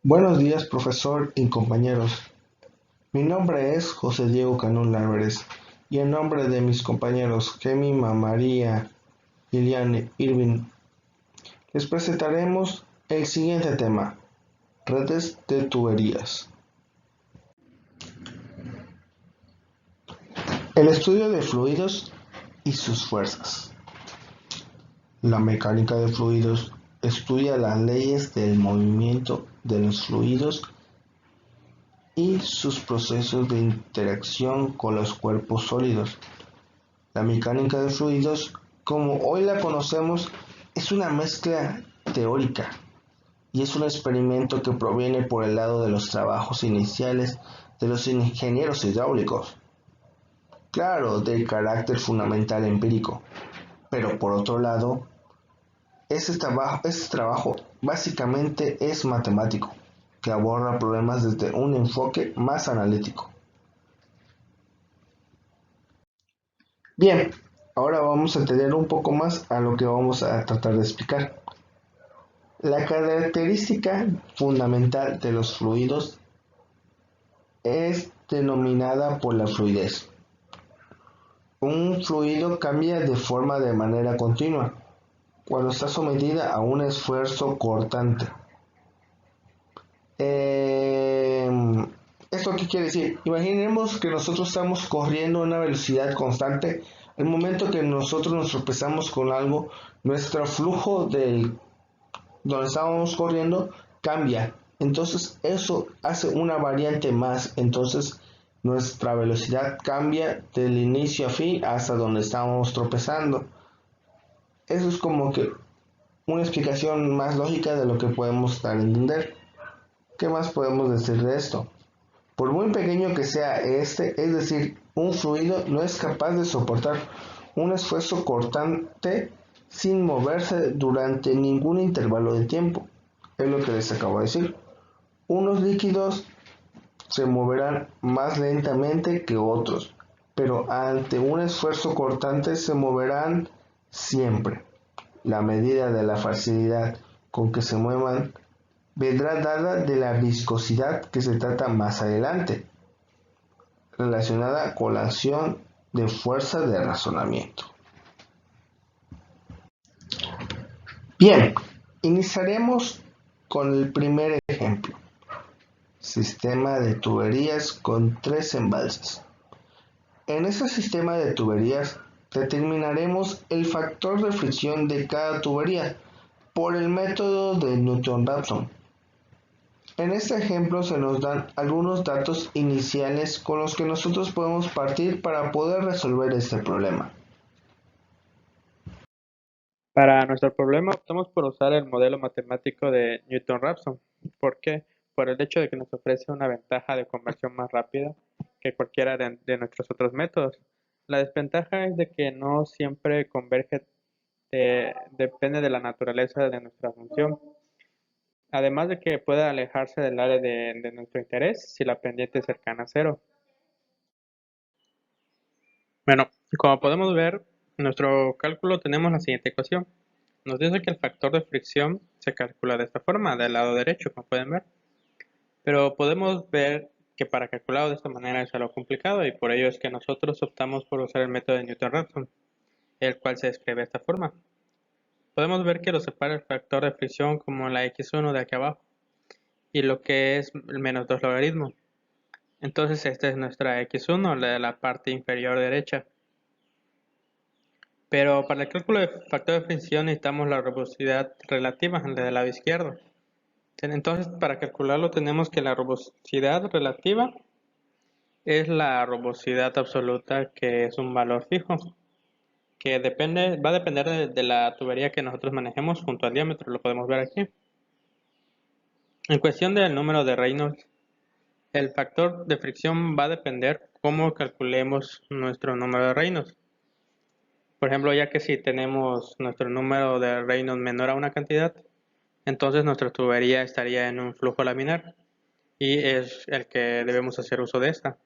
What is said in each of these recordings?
Buenos días, profesor y compañeros. Mi nombre es José Diego Canún Álvarez y en nombre de mis compañeros Gemima, María, Liliane, Irving, les presentaremos el siguiente tema: redes de tuberías. El estudio de fluidos y sus fuerzas. La mecánica de fluidos estudia las leyes del movimiento de los fluidos y sus procesos de interacción con los cuerpos sólidos. La mecánica de fluidos, como hoy la conocemos, es una mezcla teórica y es un experimento que proviene por el lado de los trabajos iniciales de los ingenieros hidráulicos. Claro, de carácter fundamental empírico, pero por otro lado, este trabajo básicamente es matemático, que aborda problemas desde un enfoque más analítico. Bien, ahora vamos a entender un poco más a lo que vamos a tratar de explicar. La característica fundamental de los fluidos es denominada por la fluidez. Un fluido cambia de forma de manera continua cuando está sometida a un esfuerzo cortante. Eh, ¿Esto qué quiere decir? Imaginemos que nosotros estamos corriendo a una velocidad constante. El momento que nosotros nos tropezamos con algo, nuestro flujo del donde estábamos corriendo cambia. Entonces eso hace una variante más. Entonces nuestra velocidad cambia del inicio a fin hasta donde estábamos tropezando. Eso es como que una explicación más lógica de lo que podemos dar a entender. ¿Qué más podemos decir de esto? Por muy pequeño que sea este, es decir, un fluido no es capaz de soportar un esfuerzo cortante sin moverse durante ningún intervalo de tiempo. Es lo que les acabo de decir. Unos líquidos se moverán más lentamente que otros, pero ante un esfuerzo cortante se moverán siempre. La medida de la facilidad con que se muevan vendrá dada de la viscosidad que se trata más adelante, relacionada con la acción de fuerza de razonamiento. Bien, iniciaremos con el primer ejemplo: sistema de tuberías con 3 embalses. En este sistema de tuberías determinaremos el factor de fricción de cada tubería por el método de Newton-Raphson. En este ejemplo se nos dan algunos datos iniciales con los que nosotros podemos partir para poder resolver este problema. Para nuestro problema optamos por usar el modelo matemático de Newton-Raphson. ¿Por qué? Por el hecho de que nos ofrece una ventaja de conversión más rápida que cualquiera de nuestros otros métodos. La desventaja es de que no siempre converge, depende de la naturaleza de nuestra función. Además de que puede alejarse del área de nuestro interés si la pendiente es cercana a cero. Bueno, como podemos ver, en nuestro cálculo tenemos la siguiente ecuación. Nos dice que el factor de fricción se calcula de esta forma, del lado derecho, como pueden ver. Pero podemos ver que para calcularlo de esta manera es algo complicado y por ello es que nosotros optamos por usar el método de Newton-Raphson, el cual se escribe de esta forma. Podemos ver que lo separa el factor de fricción como la x1 de aquí abajo y lo que es el menos 2 logaritmo. Entonces esta es nuestra x1, la de la parte inferior derecha. Pero para el cálculo de factor de fricción necesitamos la rugosidad relativa, la del lado izquierdo. Entonces, para calcularlo tenemos que la rugosidad relativa es la rugosidad absoluta, que es un valor fijo, que va a depender de la tubería que nosotros manejemos junto al diámetro, lo podemos ver aquí. En cuestión del número de Reynolds, el factor de fricción va a depender cómo calculemos nuestro número de Reynolds. Por ejemplo, ya que si tenemos nuestro número de Reynolds menor a una cantidad, entonces nuestra tubería estaría en un flujo laminar y es el que debemos hacer uso de esta.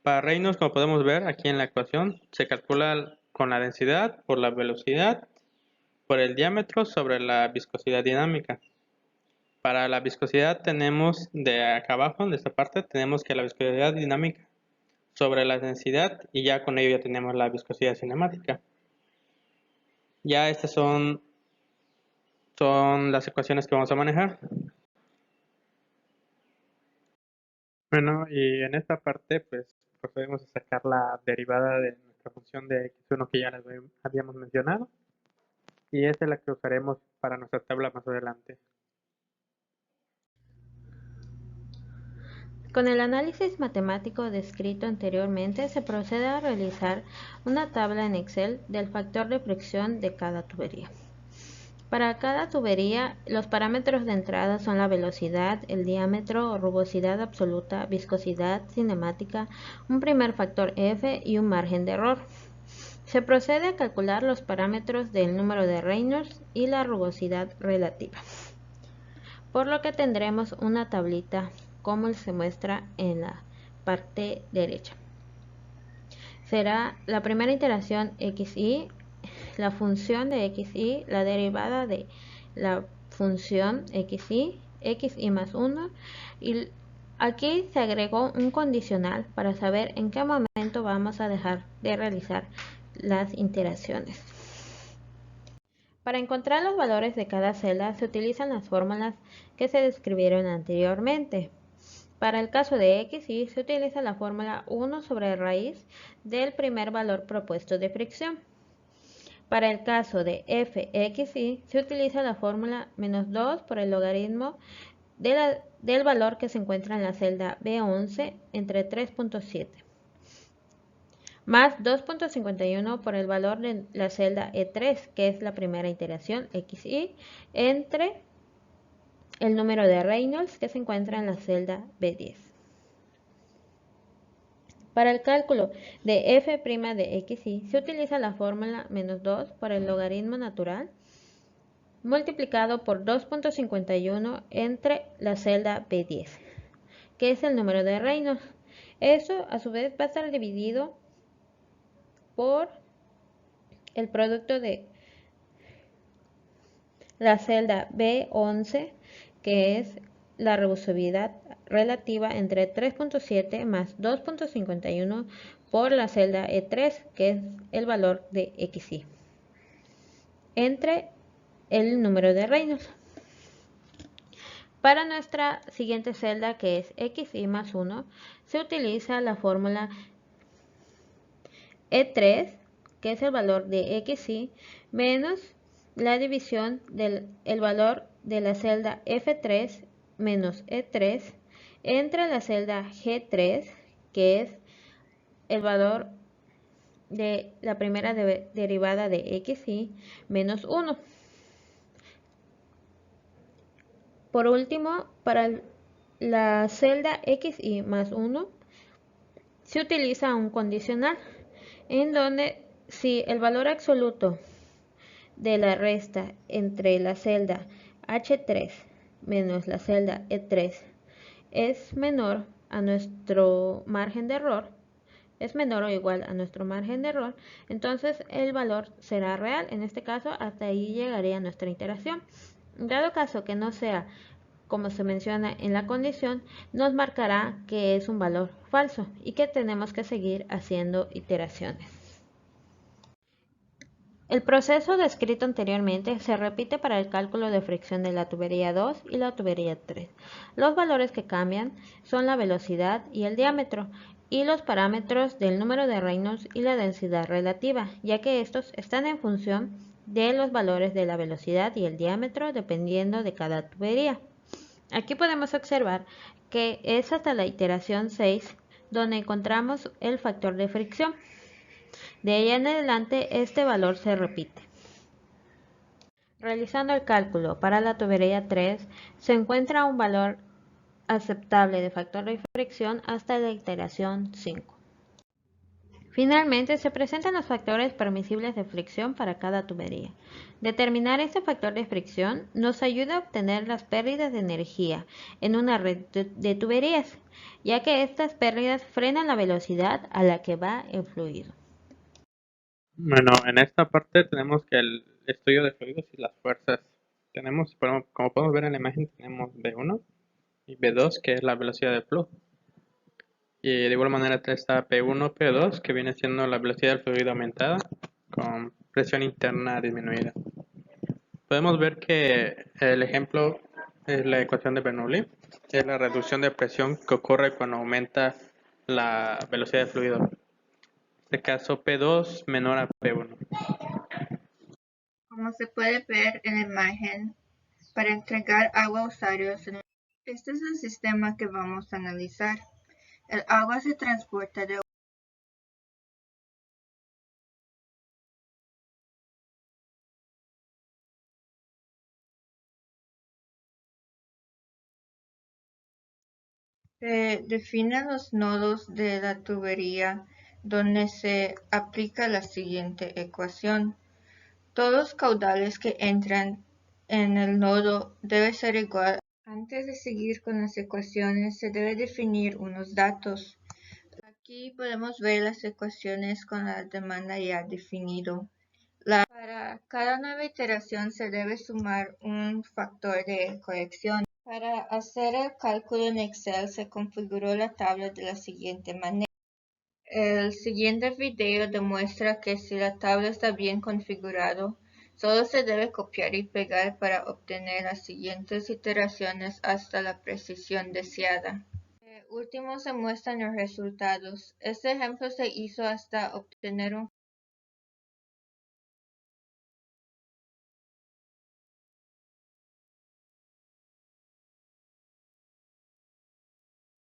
Para Reynolds, como podemos ver aquí en la ecuación, se calcula con la densidad por la velocidad por el diámetro sobre la viscosidad dinámica. Para la viscosidad tenemos de acá abajo, de esta parte, tenemos que la viscosidad dinámica sobre la densidad y ya con ello ya tenemos la viscosidad cinemática. Ya estas son las ecuaciones que vamos a manejar. Bueno, y en esta parte pues procedemos a sacar la derivada de nuestra función de x1 que ya les habíamos mencionado y esa es la que usaremos para nuestra tabla más adelante. Con el análisis matemático descrito anteriormente, se procede a realizar una tabla en Excel del factor de fricción de cada tubería. Para cada tubería, los parámetros de entrada son la velocidad, el diámetro, rugosidad absoluta, viscosidad cinemática, un primer factor F y un margen de error. Se procede a calcular los parámetros del número de Reynolds y la rugosidad relativa, por lo que tendremos una tablita como se muestra en la parte derecha. Será la primera iteración xy, la función de xy, la derivada de la función xy más 1, y aquí se agregó un condicional para saber en qué momento vamos a dejar de realizar las iteraciones. Para encontrar los valores de cada celda se utilizan las fórmulas que se describieron anteriormente. Para el caso de xy se utiliza la fórmula 1 sobre raíz del primer valor propuesto de fricción. Para el caso de fxy se utiliza la fórmula menos 2 por el logaritmo del valor que se encuentra en la celda B11 entre 3.7 más 2.51 por el valor de la celda E3, que es la primera iteración xy, entre el número de Reynolds que se encuentra en la celda B10. Para el cálculo de f' de xy se utiliza la fórmula menos 2 por el logaritmo natural multiplicado por 2.51 entre la celda B10, que es el número de Reynolds. Eso a su vez va a estar dividido por el producto de la celda B11, que es la reversibilidad relativa entre 3.7 más 2.51 por la celda E3, que es el valor de xy, entre el número de Reynolds. Para nuestra siguiente celda, que es xy más 1, se utiliza la fórmula E3, que es el valor de xy, menos la división del valor de la celda F3 menos E3 entre la celda G3, que es el valor de la primera derivada de xy menos 1. Por último, para la celda xy más 1 se utiliza un condicional en donde si el valor absoluto de la resta entre la celda H3 menos la celda E3 es menor a nuestro margen de error, es menor o igual a nuestro margen de error, entonces el valor será real. En este caso, hasta ahí llegaría nuestra iteración. Dado caso que no sea como se menciona en la condición, nos marcará que es un valor falso y que tenemos que seguir haciendo iteraciones. El proceso descrito anteriormente se repite para el cálculo de fricción de la tubería 2 y la tubería 3. Los valores que cambian son la velocidad y el diámetro, y los parámetros del número de Reynolds y la densidad relativa, ya que estos están en función de los valores de la velocidad y el diámetro dependiendo de cada tubería. Aquí podemos observar que es hasta la iteración 6 donde encontramos el factor de fricción. De ahí en adelante este valor se repite. Realizando el cálculo para la tubería 3 se encuentra un valor aceptable de factor de fricción hasta la iteración 5. Finalmente, se presentan los factores permisibles de fricción para cada tubería. Determinar este factor de fricción nos ayuda a obtener las pérdidas de energía en una red de tuberías, ya que estas pérdidas frenan la velocidad a la que va el fluido. Bueno, en esta parte tenemos que el estudio de fluidos y las fuerzas. Tenemos, como podemos ver en la imagen, tenemos V1 y V2, que es la velocidad del flujo. Y de igual manera está P1, P2, que viene siendo la velocidad del fluido aumentada con presión interna disminuida. Podemos ver que el ejemplo es la ecuación de Bernoulli, es la reducción de presión que ocurre cuando aumenta la velocidad del fluido. En este caso P2 menor a P1. Como se puede ver en la imagen, para entregar agua a usuarios, este es el sistema que vamos a analizar. El agua se transporta de Se definen los nodos de la tubería donde se aplica la siguiente ecuación. Todos los caudales que entran en el nodo deben ser igual. Antes de seguir con las ecuaciones, se debe definir unos datos. Aquí podemos ver las ecuaciones con la demanda ya definido. Para cada nueva iteración se debe sumar un factor de corrección. Para hacer el cálculo en Excel se configuró la tabla de la siguiente manera. El siguiente video demuestra que si la tabla está bien configurada, solo se debe copiar y pegar para obtener las siguientes iteraciones hasta la precisión deseada. Último se muestran los resultados. Este ejemplo se hizo hasta obtener un